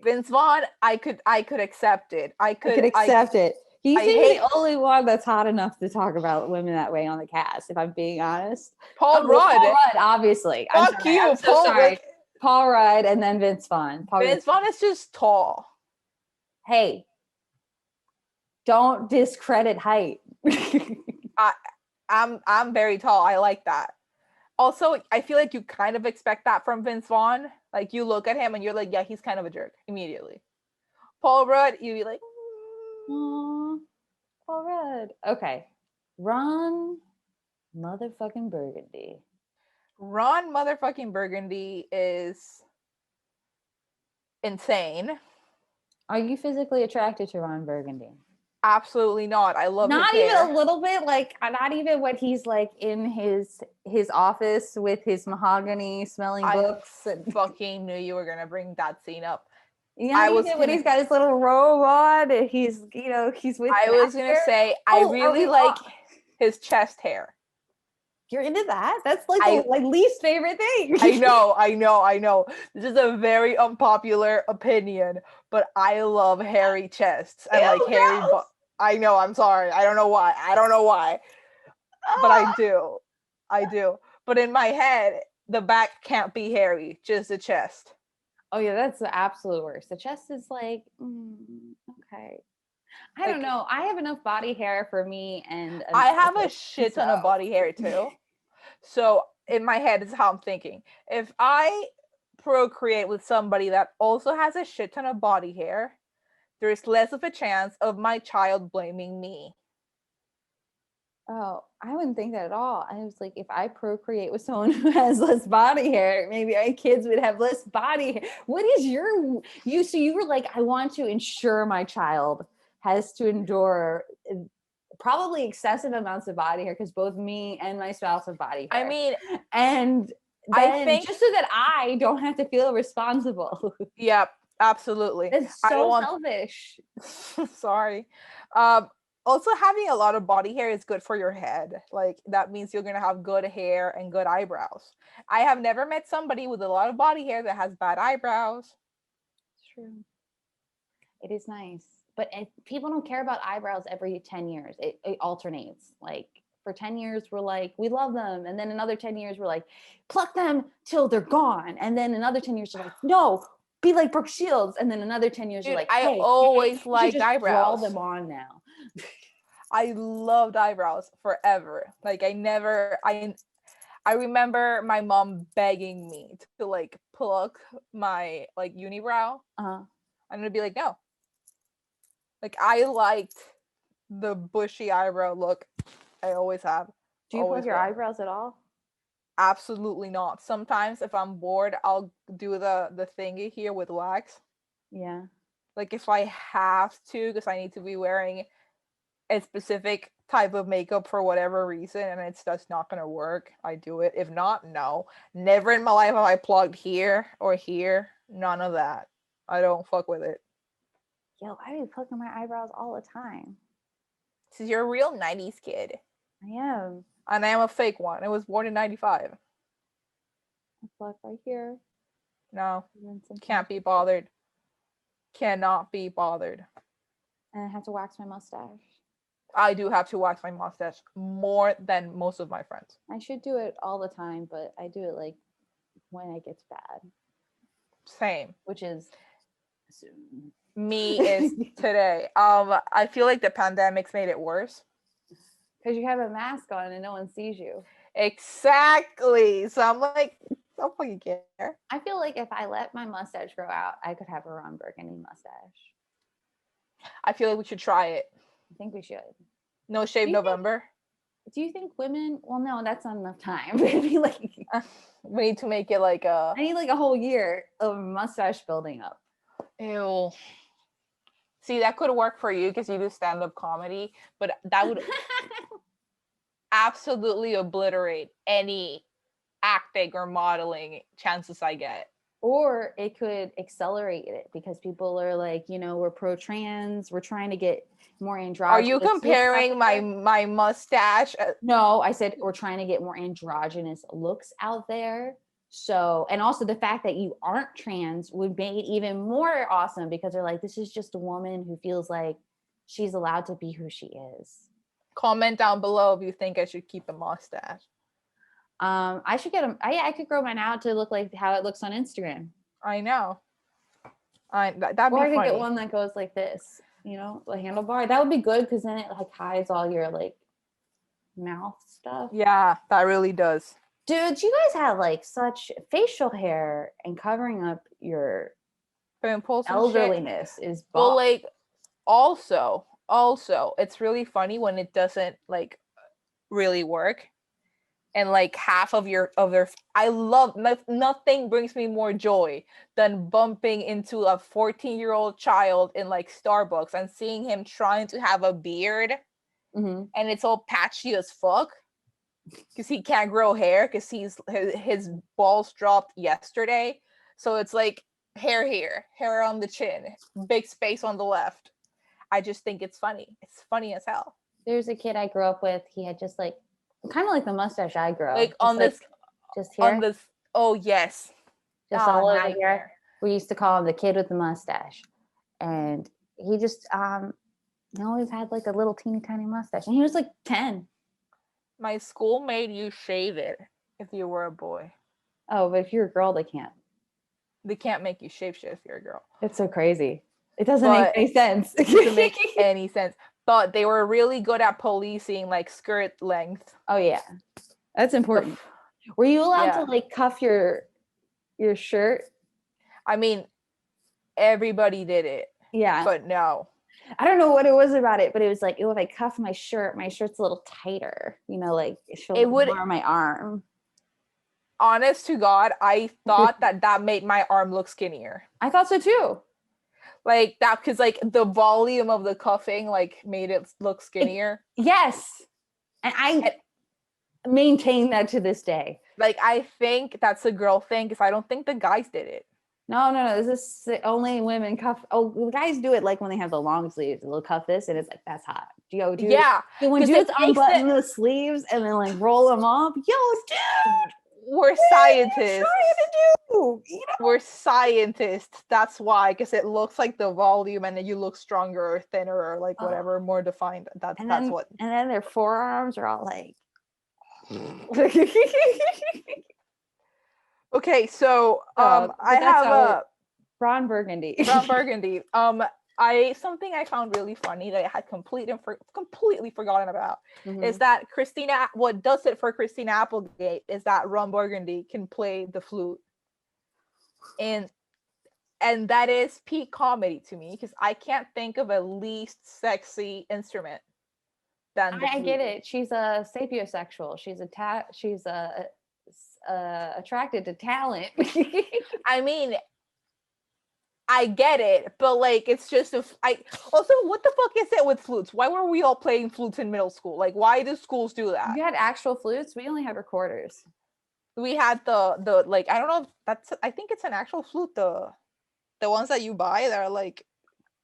Vince Vaughn, I could accept it. I could accept it. He's the only one that's hot enough to talk about women that way on the cast, if I'm being honest. Paul Rudd, obviously. Fuck you, I'm so sorry. Paul Rudd and then Vince Vaughn. Vince Vaughn is just tall. Hey, don't discredit height. I'm very tall. I like that. Also, I feel like you kind of expect that from Vince Vaughn. Like, you look at him and you're like, yeah, he's kind of a jerk immediately. Paul Rudd, you'd be like, Aw, Paul Rudd. Okay. Ron motherfucking Burgundy. Ron motherfucking Burgundy is insane. Are you physically attracted to Ron Burgundy? Absolutely not. I love his Not even hair. a little bit, like not even when he's like in his office with his mahogany smelling books and fucking knew you were gonna bring that scene up. yeah, when he's got his little robe on and he's he's with I was gonna say I really like his chest hair. You're into that? That's like my least favorite thing. I know. This is a very unpopular opinion, but I love hairy chests and like hairy I know, I'm sorry. I don't know why. But I do. But in my head, the back can't be hairy, just the chest. Oh yeah, that's the absolute worst. The chest is like, okay. I don't know. I have enough body hair for me, and I have a shit ton of body hair too. So in my head, this is how I'm thinking. If I procreate with somebody that also has a shit ton of body hair, there's less of a chance of my child blaming me. Oh, I wouldn't think that at all. I was like, if I procreate with someone who has less body hair, maybe my kids would have less body hair. What is so you were like, I want to ensure my child has to endure probably excessive amounts of body hair because both me and my spouse have body hair. I mean, and I think just so that I don't have to feel responsible. Yep, absolutely. It's so selfish. Sorry. Also, having a lot of body hair is good for your head. Like that means you're gonna have good hair and good eyebrows. I have never met somebody with a lot of body hair that has bad eyebrows. It's true. It is nice, but people don't care about eyebrows every 10 years. It alternates. Like for 10 years, we're like, we love them. And then another 10 years, we're like, pluck them till they're gone. And then another 10 years, we're like, no, be like Brooke Shields. And then another 10 years, you're like, hey, I always liked eyebrows. Draw them on now. I loved eyebrows forever. Like I remember my mom begging me to like pluck my like unibrow. I'm gonna be like, no. Like I liked the bushy eyebrow look. I always have. Do you pluck your eyebrows at all? Absolutely not. Sometimes if I'm bored, I'll do the thingy here with wax. Yeah. Like if I have to, because I need to be wearing a specific type of makeup for whatever reason and it's just not gonna work, I do it. If not, no. Never in my life have I plugged here or here. None of that. I don't fuck with it. Yo, I be plucking my eyebrows all the time. So you're a real 90s kid. I am. And I am a fake one. I was born in 95. I pluck right here. No. Can't be bothered. Cannot be bothered. And I have to wax my mustache. I do have to wax my mustache more than most of my friends. I should do it all the time, but I do it like when it gets bad. Same. Which is soon. Me is today. I feel like the pandemic's made it worse. Because you have a mask on and no one sees you. Exactly. So I'm like, don't fucking care. I feel like if I let my mustache grow out, I could have a Ron Burgundy mustache. I feel like we should try it. I think we should. No shave November. Do you think women? Well, no, that's not enough time. We need to make it like a. I need like a whole year of mustache building up. Ew. See, that could work for you because you do stand-up comedy, but that would absolutely obliterate any acting or modeling chances I get. Or it could accelerate it because people are like, we're pro-trans, we're trying to get more androgynous. Are you comparing my mustache? No, I said we're trying to get more androgynous looks out there. So, and also the fact that you aren't trans would make it even more awesome because they're like, this is just a woman who feels like she's allowed to be who she is. Comment down below if you think I should keep a mustache. I should get I could grow mine out to look like how it looks on Instagram. I know. That'd be funny. Or I could funny. get one that goes like this, a handlebar. That would be good because then it like hides all your like mouth stuff. Yeah, that really does. Dude, you guys have like such facial hair and covering up your pimples and shit. elderliness is But bald. like also it's really funny when it doesn't like really work. And like half of their I love nothing brings me more joy than bumping into a 14-year-old child in like Starbucks and seeing him trying to have a beard and it's all patchy as fuck because he can't grow hair because his balls dropped yesterday, so it's like hair on the chin, big space on the left. I just think it's funny as hell. There's a kid I grew up with. He had just like kind of like the mustache I grew. Like just on like, this just here, oh yes, just all over nightmare. here. We used to call him the kid with the mustache, and he just he always had like a little teeny tiny mustache, and he was like 10. My school made you shave it if you were a boy. Oh, but if you're a girl, they can't. They can't make you shave shit if you're a girl. It's so crazy. It doesn't make any sense. It doesn't make any sense. But they were really good at policing like skirt length. Oh yeah, that's important. Were you allowed to like cuff your shirt? I mean, everybody did it. Yeah. But no. I don't know what it was about it, but it was like, if I cuff my shirt's a little tighter, like it would more on my arm. Honest to God, I thought that made my arm look skinnier. I thought so too. Like that, because like the volume of the cuffing like made it look skinnier. Yes. And I maintain that to this day. Like I think that's a girl thing because I don't think the guys did it. No. This is only women cuff. Oh, guys do it like when they have the long sleeves. They'll cuff this, and it's like that's hot. Yeah. When dudes unbutton the sleeves and then like roll them up. Yo, dude, we're scientists. We're scientists. That's why, because it looks like the volume, and then you look stronger or thinner or like whatever, more defined. That's what. And then their forearms are all like. Okay, so I have a Ron Burgundy. Something I found really funny that I had completely forgotten about is that what does it for Christina Applegate is that Ron Burgundy can play the flute, and that is peak comedy to me because I can't think of a least sexy instrument than the flute. I get it. She's a sapiosexual. She's attracted to talent. I mean, I get it, but like it's just also what the fuck is it with flutes? Why were we all playing flutes in middle school? Like why do schools do that? You had actual flutes? We only had recorders. We had the like I don't know, I think it's an actual flute, the ones that you buy that are like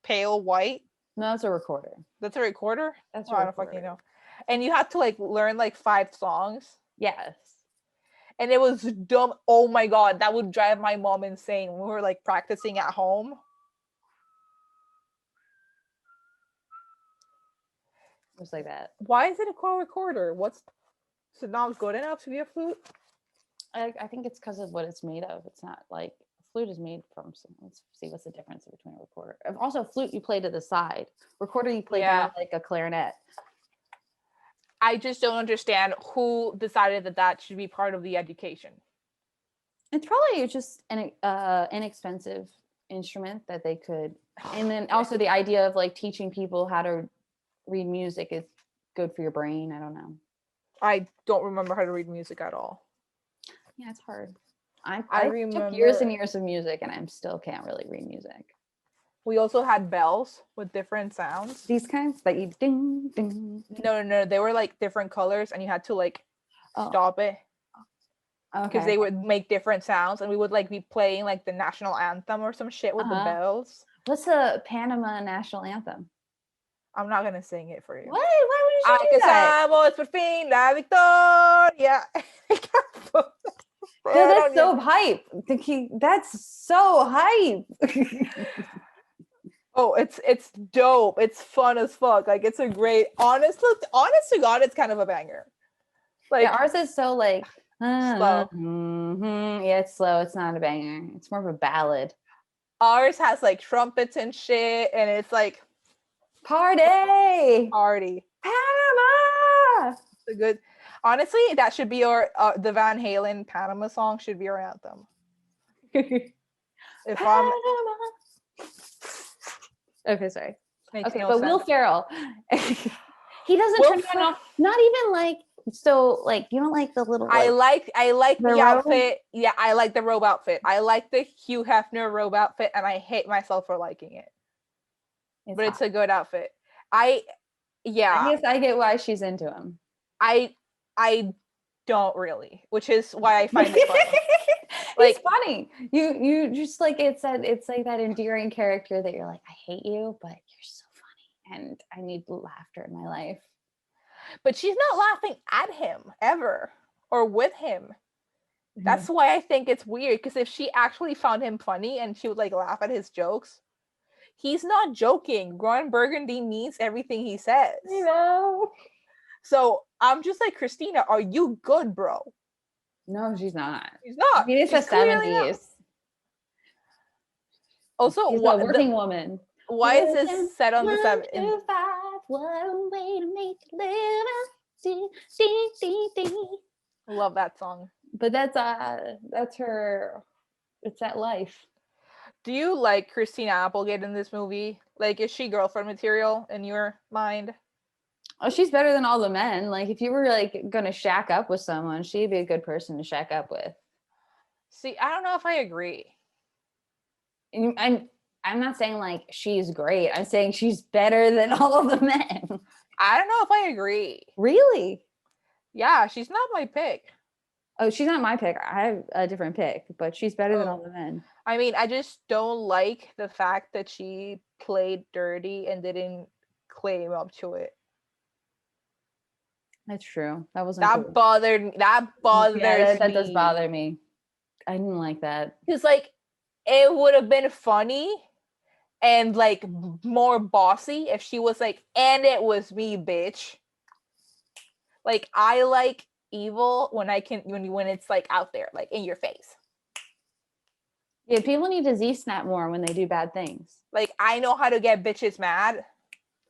pale white. No, that's a recorder. That's a recorder? That's I don't fucking know. And you had to like learn like 5 songs. Yes. And it was dumb. Oh my God, that would drive my mom insane when we were like practicing at home. Just like that. Why is it a car recorder? Is it not good enough to be a flute? I think it's because of what it's made of. It's not like flute is made from some. Let's see what's the difference between a recorder. Also, flute you play to the side. Recorder you play down like a clarinet. I just don't understand who decided that should be part of the education. It's probably just an inexpensive instrument that they could, and then also the idea of like teaching people how to read music is good for your brain. I don't know. I don't remember how to read music at all. Yeah, it's hard. I remember took years and years of music, and I still can't really read music. We also had bells with different sounds. These kinds that you ding, ding, ding. No. They were like different colors, and you had to like stop it. Because they would make different sounds, and we would like be playing like the national anthem or some shit with the bells. What's the Panama national anthem? I'm not gonna sing it for you. What? Why would you do that? Por fin la victoria. No, that's so hype. That's so hype. Oh, it's dope. It's fun as fuck. Like it's a great, honest to God, it's kind of a banger. Like ours is so like slow. Yeah, it's slow. It's not a banger. It's more of a ballad. Ours has like trumpets and shit, and it's like party. Panama. It's a good. Honestly, that should be our the Van Halen Panama song should be our anthem. If Panama. Okay, sorry. Makes Okay, no but sense. Will Ferrell, he doesn't Will turn me on. Not even like so. Like you don't like the little. I like the the robe? outfit. Yeah, I like the robe outfit. I like the Hugh Hefner robe outfit, and I hate myself for liking it. But it's hot. a good outfit. I I guess I get why she's into him. I don't really, which is why I find it funny. He's funny. You just like it's like that endearing character that you're like, I hate you, but you're so funny, and I need laughter in my life. But she's not laughing at him ever or with him. That's why I think it's weird, because if she actually found him funny and she would like laugh at his jokes, he's not joking. Ron Burgundy means everything he says. You know. So I'm just like, Christina, are you good, bro? No, she's not. She's not. I mean, it's She's the clearly not. 70s. Also, She's a working woman. Why is this set on the 7? 1 to 5, what a way to make a living. Ding, ding, ding, ding. Love that song. But that's her. It's that life. Do you like Christina Applegate in this movie? Like, is she girlfriend material in your mind? Oh, she's better than all the men. Like, if you were like gonna shack up with someone, she'd be a good person to shack up with. See, I don't know if I agree. I'm not saying like she's great. I'm saying she's better than all of the men. I don't know if I agree. Really? Yeah, she's not my pick. Oh, she's not my pick. I have a different pick, but she's better than all the men. I mean, I just don't like the fact that she played dirty and didn't claim up to it. That's true. That wasn't that cool. bothered me. That bothers that me. does bother me. I didn't like that. Because like it would have been funny and like more bossy if she was like, and it was me, bitch. Like, I like evil when it's like out there, like in your face. Yeah, people need to Z-snap more when they do bad things. Like, I know how to get bitches mad.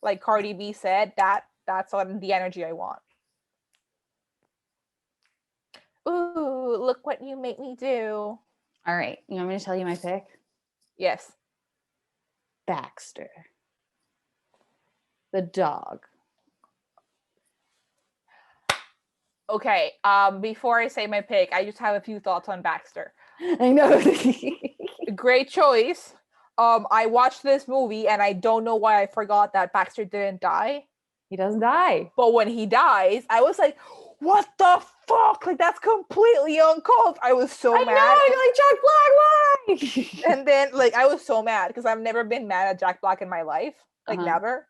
Like Cardi B said, that's the energy I want. Ooh, look what you make me do. All right. You want me to tell you my pick? Yes. Baxter. The dog. Okay. Before I say my pick, I just have a few thoughts on Baxter. I know. Great choice. I watched this movie and I don't know why I forgot that Baxter didn't die. He doesn't die. But when he dies, I was like, what the fuck? Like, that's completely uncalled. I was so mad. I know, you're like, Jack Black, why? And then, like, I was so mad because I've never been mad at Jack Black in my life. Like, never.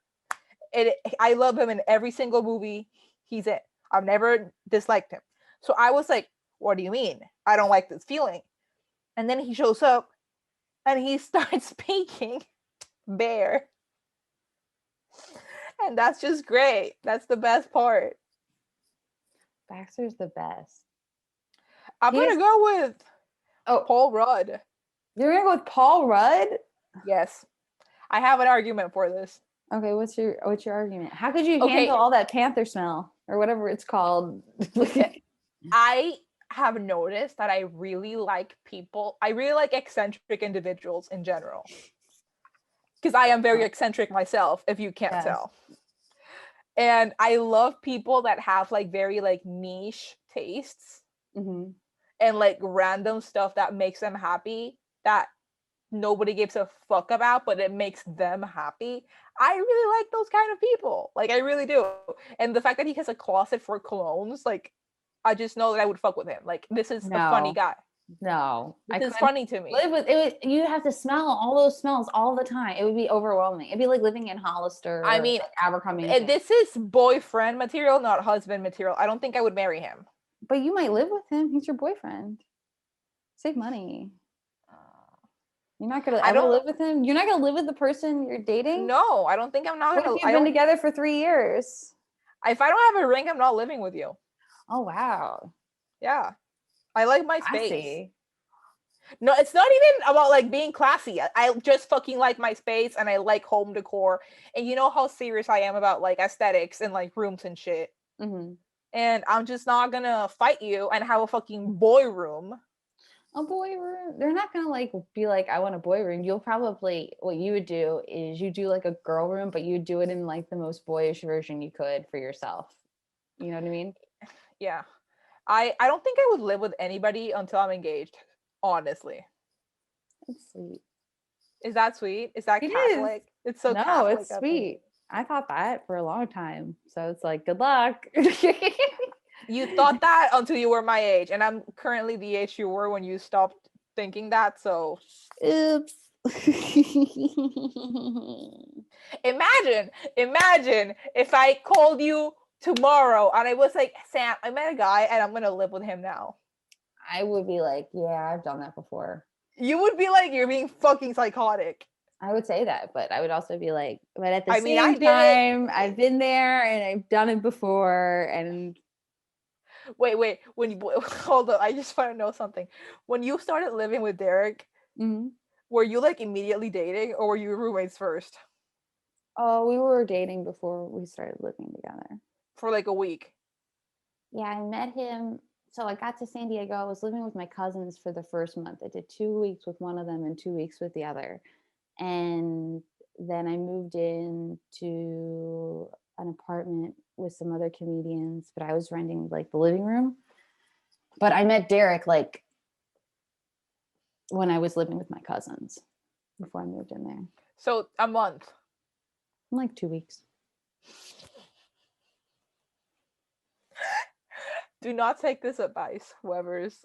I love him in every single movie he's in. I've never disliked him. So I was like, what do you mean? I don't like this feeling. And then he shows up and he starts speaking bear. And that's just great. That's the best part. Baxter's the best. I'm going to go with Paul Rudd. You're going to go with Paul Rudd? Yes. I have an argument for this. Okay, what's your argument? How could you handle all that panther smell or whatever it's called? I have noticed that I really like eccentric individuals in general. Because I am very eccentric myself, if you can't tell. And I love people that have like very like niche tastes and like random stuff that makes them happy that nobody gives a fuck about, but it makes them happy. I really like those kind of people. Like, I really do. And the fact that he has a closet for colognes, like, I just know that I would fuck with him. Like, this is a funny guy. No, it's funny to me. Live with it. You have to smell all those smells all the time. It would be overwhelming. It'd be like living in Hollister. I mean, like Abercrombie. This is boyfriend material, not husband material. I don't think I would marry him. But you might live with him. He's your boyfriend. Save money. You're not gonna ever live with him. You're not gonna live with the person you're dating. No, I don't think I'm not. What if you've been together for 3 years? If I don't have a ring, I'm not living with you. Oh wow. Yeah, I like my Classy. space. No, it's not even about like being classy. I just fucking like my space and I like home decor. And you know how serious I am about like aesthetics and like rooms and shit. And I'm just not gonna fight you and have a fucking boy room. A boy room. They're not gonna like be like, I want a boy room. You'll probably what you would do is you do like a girl room, but you do it in like the most boyish version you could for yourself. You know what I mean? Yeah. I don't think I would live with anybody until I'm engaged, honestly. It's sweet. Is that sweet? Is that It is. Catholic? It's so No, Catholic it's of me. sweet. I thought that for a long time. So it's like, good luck. You thought that until you were my age, and I'm currently the age you were when you stopped thinking that. So Oops. imagine if I called you tomorrow and I was like, Sam, I met a guy and I'm gonna live with him now. I would be like, yeah, I've done that before. You would be like, you're being fucking psychotic. I would say that, but I would also be like, but at the I mean, I same did it. time, I've been there and I've done it before. And Wait. When you hold on, I just want to know something. When you started living with Derek, were you like immediately dating, or were you roommates first oh, we were dating before we started living together. for like a week? Yeah, I met him. So I got to San Diego. I was living with my cousins for the first month. I did 2 weeks with one of them and 2 weeks with the other. And then I moved into an apartment with some other comedians, but I was renting like the living room. But I met Derek like when I was living with my cousins before I moved in there. So a month. Like 2 weeks. Do not take this advice, whoever's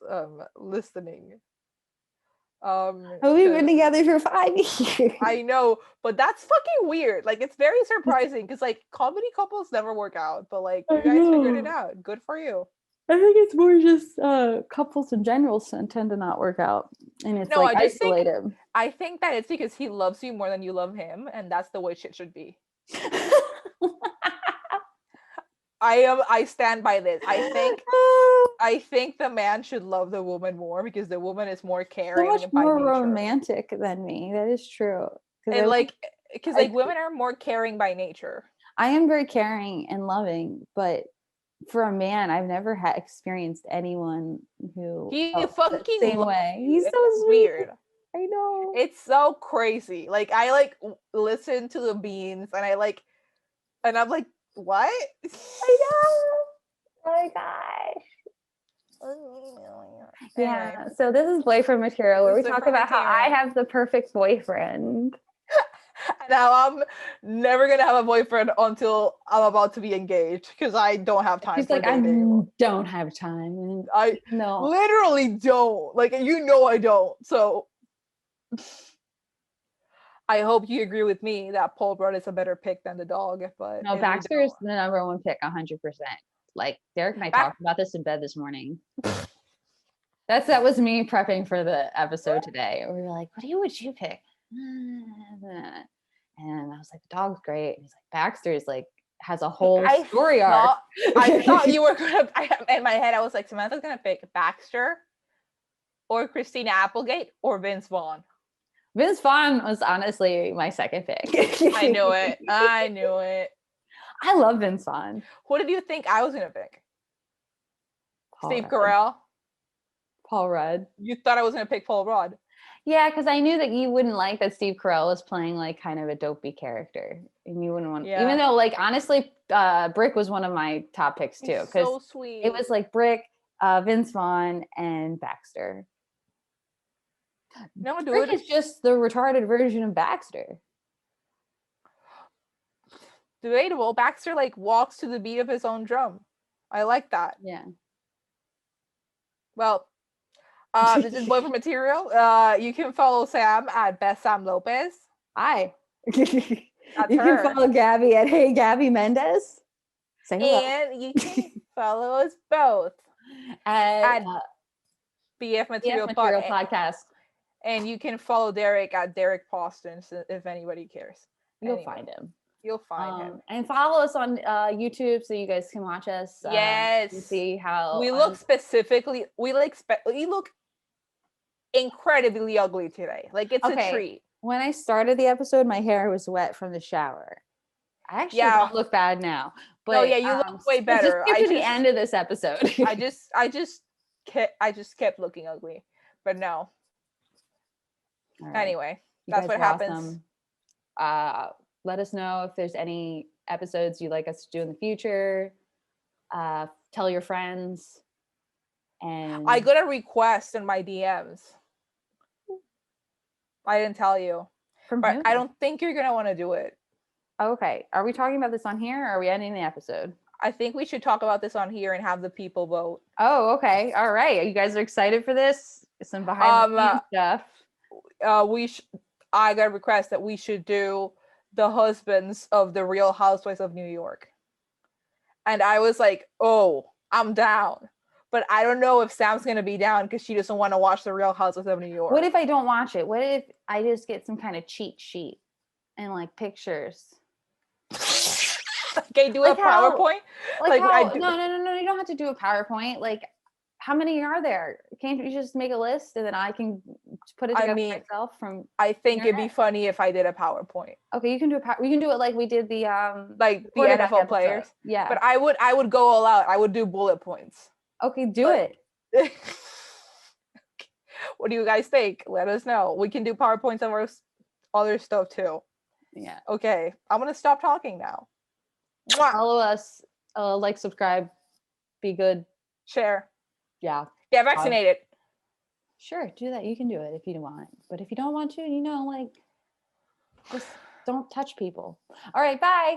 listening. We've been together for 5 years. I know, but that's fucking weird. Like, it's very surprising because like comedy couples never work out, but like you guys figured it out. Good for you. I think it's more just couples in general tend to not work out, and it's No, like I just isolated. I think that it's because he loves you more than you love him, and that's the way shit should be. I stand by this. I think the man should love the woman more because the woman is more caring, so much by more nature. romantic than me. That is true. And like, because like women are more caring by nature. I am very caring and loving, but for a man, I've never had experienced anyone who He felt fucking the same way. He's so it's sweet. weird. I know. It's so crazy. Like I like listen to the beans and I'm like, what? I know. Oh my gosh. Yeah. Anyway. So this is boyfriend material where we talk about how I have the perfect boyfriend. Now I'm never gonna have a boyfriend until I'm about to be engaged because I don't have time. She's like, dating. I don't have time. I literally don't. Like, I don't. So I hope you agree with me that Paul Rudd is a better pick than the dog. But no, Baxter is the number one pick, 100%. Like Derek and I talked about this in bed this morning. That was me prepping for the episode today. We were like, what would you pick? And I was like, the dog's great. And he's like, Baxter's like has a whole story arc. I thought you were gonna. In my head, I was like, Samantha's gonna pick Baxter, or Christina Applegate, or Vince Vaughn. Vince Vaughn was honestly my second pick. I knew it. I love Vince Vaughn. Who did you think I was gonna pick? Steve Carell. Paul Rudd. You thought I was gonna pick Paul Rudd. Yeah, because I knew that you wouldn't like that Steve Carell was playing like kind of a dopey character, and you wouldn't want. Yeah. Even though, like, honestly, Brick was one of my top picks too. Because so sweet. It was like Brick, Vince Vaughn, and Baxter. No, dude. Brick is just the retarded version of Baxter. Debatable. Baxter like walks to the beat of his own drum. I like that. Yeah. Well. This is boyfriend material. You can follow Sam at Best Sam Lopez. Hi. You can follow Gabby at Hey Gabby Mendez. Say hello. And you can follow us both at BF Material Podcast. And you can follow Derek at Derek Poston if anybody cares. You'll find him. You'll find him. And follow us on YouTube so you guys can watch us. Yes. And see how we look specifically. We look incredibly ugly today. Like it's a treat. When I started the episode, my hair was wet from the shower. I actually don't look bad now. But you look way better. Just get to the end of this episode. I just kept looking ugly. But no. All right. Anyway, You that's guys what are happens. awesome. Let us know if there's any episodes you'd like us to do in the future. Tell your friends. And I got a request in my DMs. I didn't tell you, from but who? I don't think you're gonna want to do it. Okay. Are we talking about this on here, or are we ending the episode? I think we should talk about this on here and have the people vote. Oh, okay. All right. You guys are excited for this? Some behind the scenes stuff. I got a request that we should do the husbands of the Real Housewives of New York. And I was like, oh, I'm down. But I don't know if Sam's going to be down because she doesn't want to watch the Real Housewives of New York. What if I don't watch it? What if I just get some kind of cheat sheet and like pictures? Okay, do like a PowerPoint? Like how, no, you don't have to do a PowerPoint. Like, how many are there? Can't you just make a list and then I can put it together myself from I think it'd be funny if I did a PowerPoint. Okay, you can do we can do it like we did the like the NFL players. Yeah. But I would go all out. I would do bullet points. Okay, do it. What do you guys think? Let us know. We can do PowerPoints of our other stuff too. Yeah. Okay, I'm gonna stop talking now. Follow us, like, subscribe, be good, share. Yeah. Get vaccinated. Sure, do that. You can do it if you want. But if you don't want to, like, just don't touch people. All right, bye.